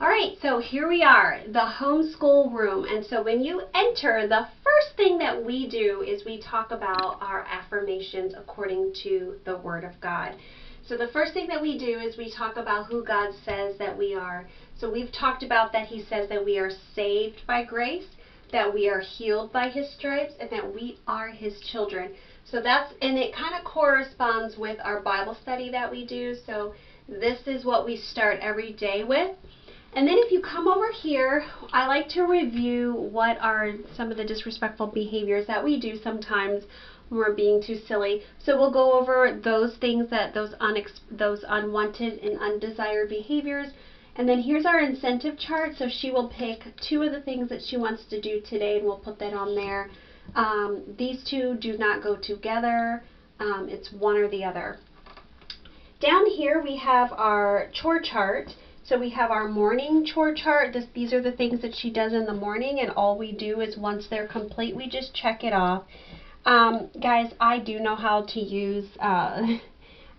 All right, so here we are, the homeschool room. And so when you enter, the first thing that we do is we talk about our affirmations according to the Word of God. So the first thing that we do is we talk about who God says that we are. So we've talked about that He says that we are saved by grace, that we are healed by His stripes, and that we are His children. So and it kind of corresponds with our Bible study that we do. So this is what we start every day with. And then if you come over here, I like to review what are some of the disrespectful behaviors that we do sometimes when we're being too silly. So we'll go over those things, those unwanted and undesired behaviors. And then here's our incentive chart. So she will pick 2 of the things that she wants to do today, and we'll put that on there. These 2 do not go together. It's one or the other. Down here we have our chore chart. So we have our morning chore chart. These are the things that she does in the morning, and all we do is once they're complete, we just check it off. Guys, I do know how to use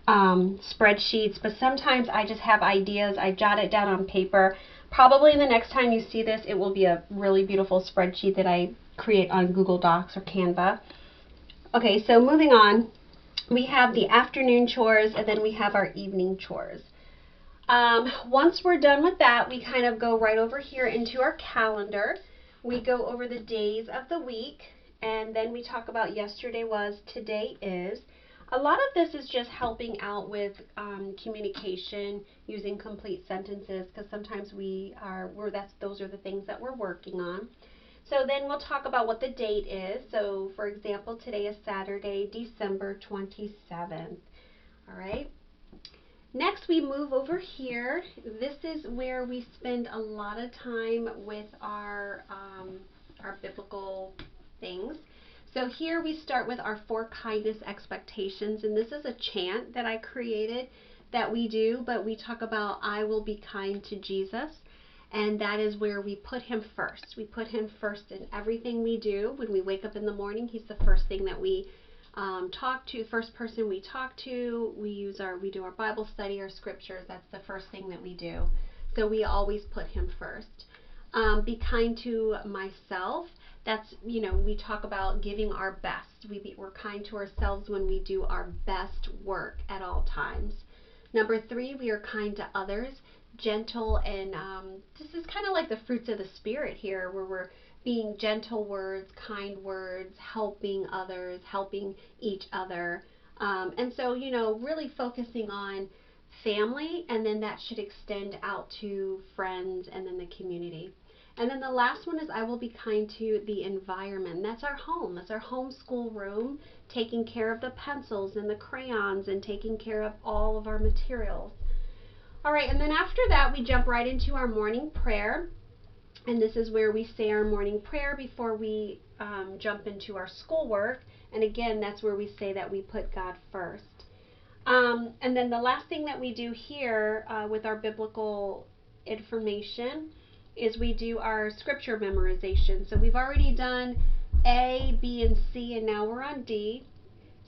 spreadsheets, but sometimes I just have ideas. I jot it down on paper. Probably the next time you see this, it will be a really beautiful spreadsheet that I create on Google Docs or Canva. Okay, so moving on, we have the afternoon chores, and then we have our evening chores. Once we're done with that, we kind of go right over here into our calendar. We go over the days of the week, and then we talk about yesterday was, today is. A lot of this is just helping out with communication using complete sentences, because sometimes those are the things that we're working on. So then we'll talk about what the date is. So for example, today is Saturday, December 27th. All right. Next, we move over here. This is where we spend a lot of time with our biblical things. So here we start with our 4 kindness expectations, and this is a chant that I created that we do, but we talk about I will be kind to Jesus, and that is where we put Him first. We put Him first in everything we do. When we wake up in the morning, He's the first thing that we first person we talk to. We do our Bible study, our scriptures. That's the first thing that we do. So we always put Him first. Be kind to myself. That's, we talk about giving our best. We're kind to ourselves when we do our best work at all times. Number 3, we are kind to others, gentle, and this is kind of like the fruits of the Spirit here, where we're being gentle words, kind words, helping others, helping each other. And so, really focusing on family, and then that should extend out to friends and then the community. And then the last one is I will be kind to the environment. And that's our home. That's our homeschool room, taking care of the pencils and the crayons and taking care of all of our materials. All right, and then after that, we jump right into our morning prayer. And this is where we say our morning prayer before we jump into our schoolwork. And again, that's where we say that we put God first. And then the last thing that we do here with our biblical information is we do our scripture memorization. So we've already done A, B, and C, and now we're on D.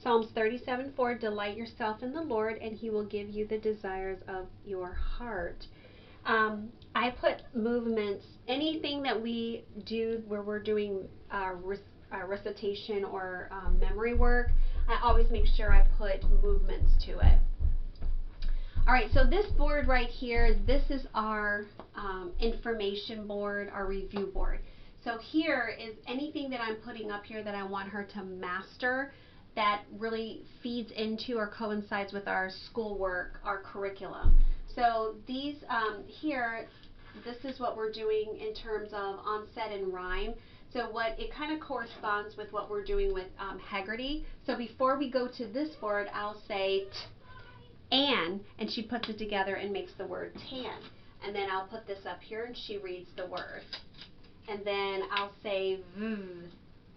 Psalms 37:4, delight yourself in the Lord, and He will give you the desires of your heart. I put movements, anything that we do where we're doing recitation or memory work, I always make sure I put movements to it. All right, so this board right here, this is our information board, our review board. So here is anything that I'm putting up here that I want her to master that really feeds into or coincides with our schoolwork, our curriculum. So these here, this is what we're doing in terms of onset and rhyme. So it kind of corresponds with what we're doing with Haggerty. So before we go to this board, I'll say and she puts it together and makes the word tan. And then I'll put this up here and she reads the word. And then I'll say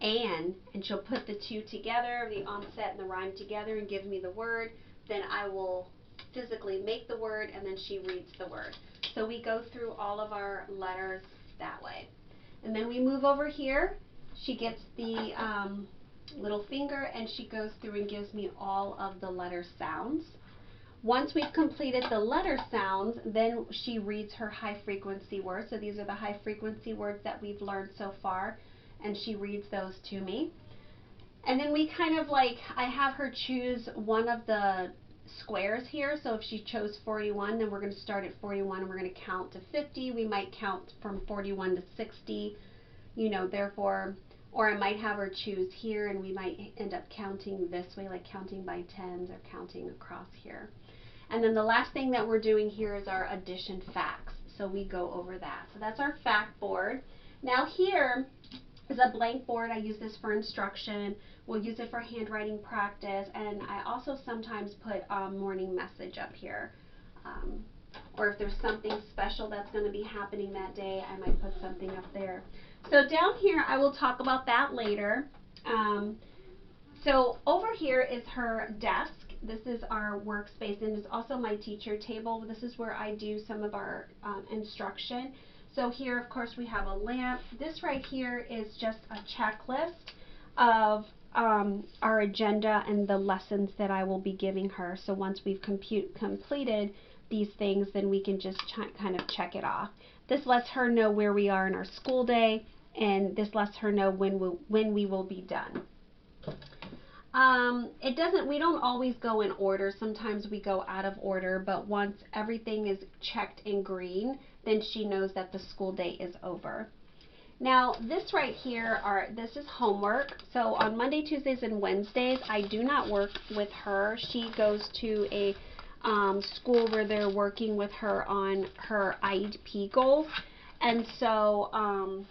and she'll put the 2 together, the onset and the rhyme together, and gives me the word. Then I will physically make the word, and then she reads the word. So we go through all of our letters that way. And then we move over here. She gets the little finger, and she goes through and gives me all of the letter sounds. Once we've completed the letter sounds, then she reads her high frequency words. So these are the high frequency words that we've learned so far, and she reads those to me. And then we kind of like, I have her choose one of the squares here. So if she chose 41, then we're going to start at 41 and we're going to count to 50. We might count from 41 to 60, you know, therefore, or I might have her choose here and we might end up counting this way, like counting by tens or counting across here. And then the last thing that we're doing here is our addition facts. So we go over that. So that's our fact board. Now here is a blank board. I use this for instruction. We'll use it for handwriting practice, and I also sometimes put a morning message up here. Or if there's something special that's going to be happening that day, I might put something up there. So down here, I will talk about that later. So over here is her desk. This is our workspace, and it's also my teacher table. This is where I do some of our instruction. So here, of course, we have a lamp. This right here is just a checklist of our agenda and the lessons that I will be giving her. So once we've completed these things, then we can just kind of check it off. This lets her know where we are in our school day, and this lets her know when we will be done. We don't always go in order. Sometimes we go out of order, but once everything is checked in green, then she knows that the school day is over. Now, this right here, this is homework. So on Monday, Tuesdays, and Wednesdays, I do not work with her. She goes to a school where they're working with her on her IEP goals. And so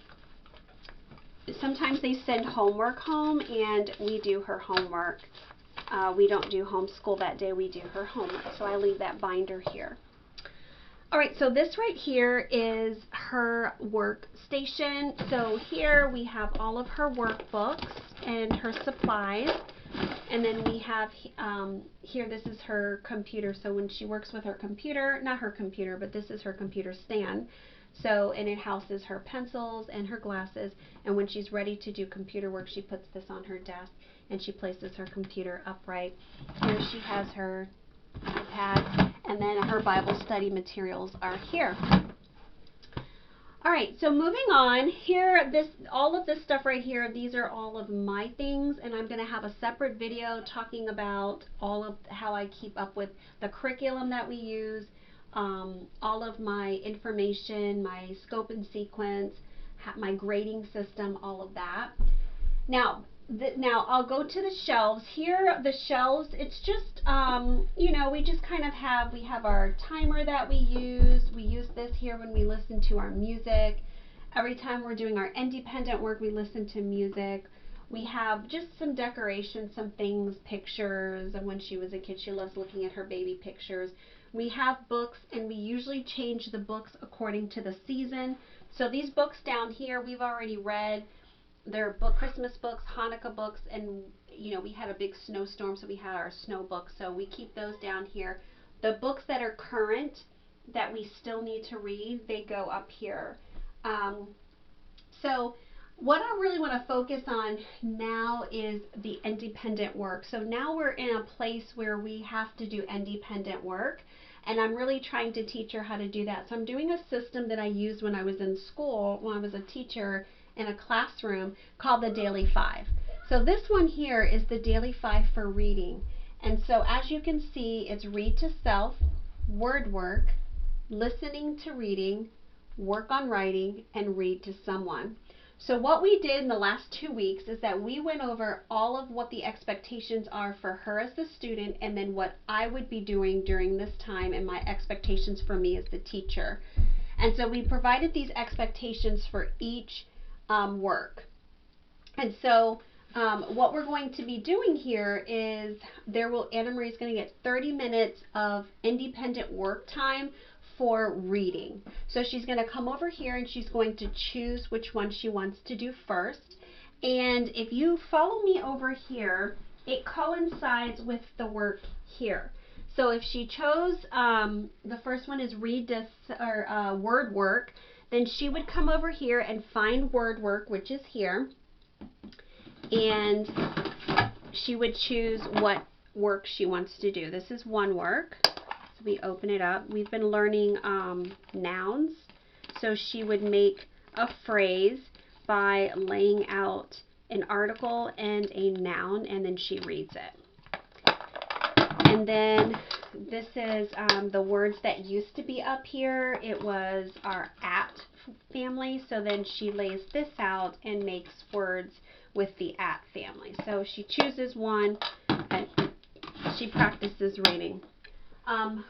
sometimes they send homework home and we do her homework. We don't do homeschool that day, we do her homework. So I leave that binder here. Alright, so this right here is her workstation. So here we have all of her workbooks and her supplies. And then we have here, this is her computer. So when she works with her computer, not her computer, but this is her computer stand. So, and it houses her pencils and her glasses, and when she's ready to do computer work, she puts this on her desk and she places her computer upright. Here she has her iPad, and then her Bible study materials are here. Alright, so moving on, here, all of this stuff right here, these are all of my things, and I'm going to have a separate video talking about all of how I keep up with the curriculum that we use, all of my information, my scope and sequence, my grading system, all of that. Now I'll go to the shelves. Here, the shelves, it's just, you know, we just kind of we have our timer that we use. We use this here when we listen to our music. Every time we're doing our independent work, we listen to music. We have just some decorations, some things, pictures of when she was a kid. She loves looking at her baby pictures. We have books, and we usually change the books according to the season. So these books down here, we've already read. They're Christmas books, Hanukkah books, and you know, we had a big snowstorm, so we had our snow books. So we keep those down here. The books that are current, that we still need to read, they go up here. So what I really want to focus on now is the independent work. So now we're in a place where we have to do independent work, and I'm really trying to teach her how to do that. So I'm doing a system that I used when I was in school, when I was a teacher in a classroom, called the Daily 5. So this one here is the Daily 5 for reading. And so as you can see, it's read to self, word work, listening to reading, work on writing, and read to someone. So what we did in the last 2 weeks is that we went over all of what the expectations are for her as the student, and then what I would be doing during this time and my expectations for me as the teacher. And so we provided these expectations for each work. And so what we're going to be doing here is Anna Marie is going to get 30 minutes of independent work time for reading. So she's going to come over here and she's going to choose which one she wants to do first. And if you follow me over here, it coincides with the work here. So if she chose, the first one is word work, then she would come over here and find word work, which is here, and she would choose what work she wants to do. This is one work. So we open it up. We've been learning nouns. So she would make a phrase by laying out an article and a noun, and then she reads it. And then this is the words that used to be up here. It was our at family. So then she lays this out and makes words with the at family. So she chooses one and she practices reading.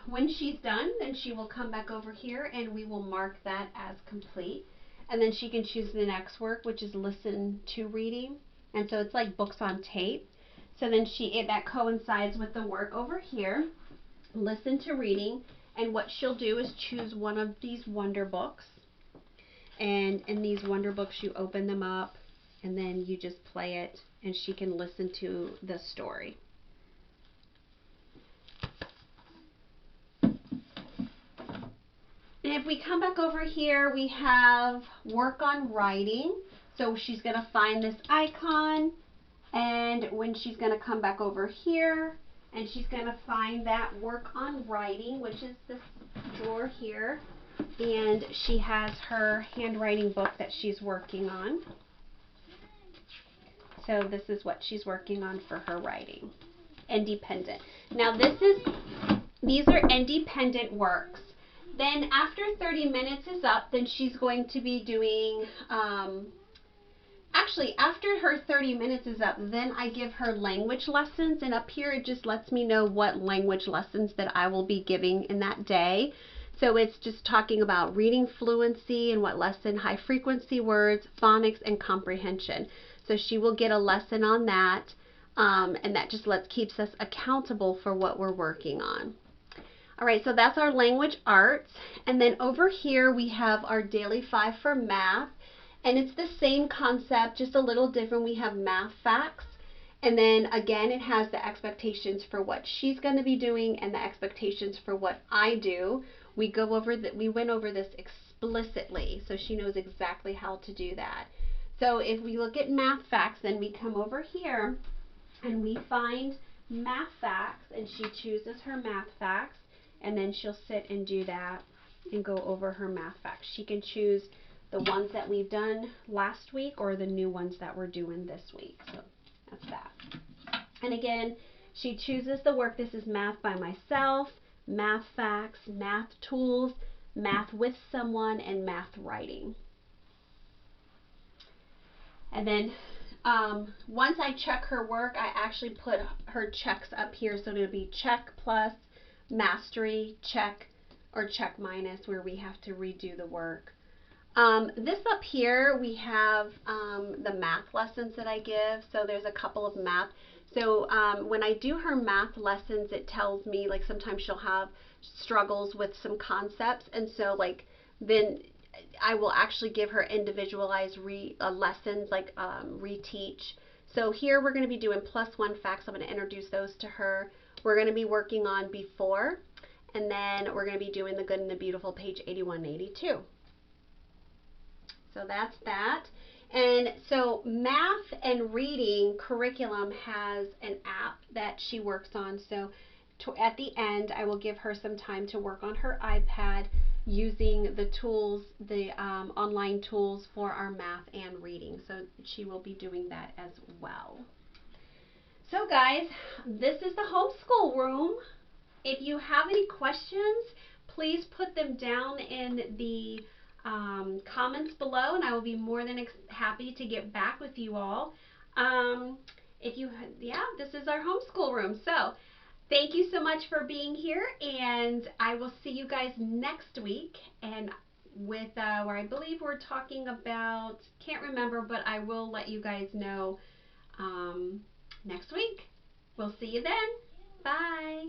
When she's done, then she will come back over here and we will mark that as complete. And then she can choose the next work, which is listen to reading. And so it's like books on tape. So then that coincides with the work over here, listen to reading. And what she'll do is choose one of these wonder books. And in these wonder books, you open them up and then you just play it and she can listen to the story. And if we come back over here, we have work on writing. So she's going to find this icon, and when she's going to come back over here, and she's going to find that work on writing, which is this drawer here, and she has her handwriting book that she's working on. So this is what she's working on for her writing. Independent. Now these are independent works. Then after 30 minutes is up, then she's going to be doing, actually after her 30 minutes is up, then I give her language lessons, and up here it just lets me know what language lessons that I will be giving in that day. So it's just talking about reading fluency and what lesson, high frequency words, phonics, and comprehension. So she will get a lesson on that, and that just keeps us accountable for what we're working on. All right, so that's our language arts. And then over here we have our daily 5 for math. And it's the same concept, just a little different. We have math facts. And then again, it has the expectations for what she's going to be doing and the expectations for what I do. We went over this explicitly, so she knows exactly how to do that. So if we look at math facts, then we come over here and we find math facts, and she chooses her math facts. And then she'll sit and do that and go over her math facts. She can choose the ones that we've done last week or the new ones that we're doing this week. So that's that. And again, she chooses the work. This is math by myself, math facts, math tools, math with someone, and math writing. And then once I check her work, I actually put her checks up here. So it'll be check plus, mastery, check, or check minus, where we have to redo the work. This up here, we have the math lessons that I give. So there's a couple of math. So when I do her math lessons, it tells me, like, sometimes she'll have struggles with some concepts. And so, like, then I will actually give her individualized lessons, like reteach. So here we're going to be doing +1 facts. I'm going to introduce those to her. We're going to be working on before, and then we're going to be doing the good and the beautiful, page 81 and 82. So that's that. And so math and reading curriculum has an app that she works on. So at the end, I will give her some time to work on her iPad using the tools, the online tools for our math and reading. So she will be doing that as well. So guys, this is the homeschool room. If you have any questions, please put them down in the comments below, and I will be more than happy to get back with you all. This is our homeschool room. So thank you so much for being here, and I will see you guys next week, and with where I believe we're talking about, can't remember, but I will let you guys know next week. We'll see you then. Bye.